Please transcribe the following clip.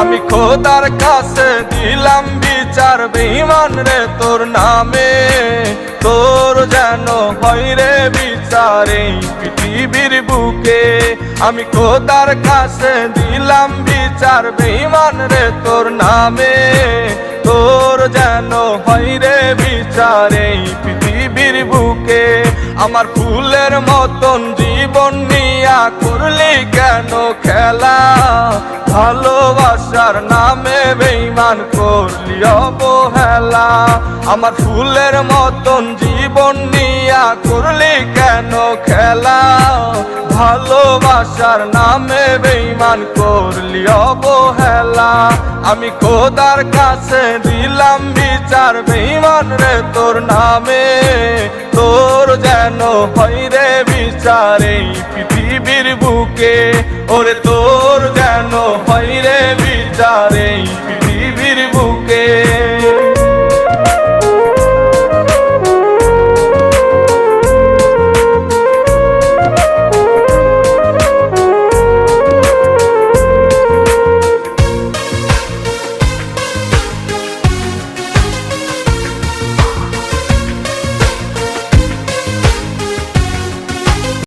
আমি খোদার কাছে দিলাম বিচার বেঈমান রে তোর নামে, তোর যেন হয় রে বিচার এই পৃথিবীর বুকে। আমি খোদার কাছে দিলাম বিচার বেঈমান রে তোর নামে, তোর যেন হয় রে বিচার এই পৃথিবীর বুকে। আমার ফুলের মতন জীবন নিয়া করলি কেন খেলা, ভালোবাসার নামে বেঈমান করলি অবহেলা। আমার ফুলের মতন জীবন নিয়া করলি কেন খেলা, ভালোবাসার নামে বেঈমান করলি অবহেলা। আমি খোদার কাছে দিলাম বিচার বেঈমান রে তোর নামে, তোর যেন হয় রে বিচার এই পৃথিবীর বুকে। ওরে তোর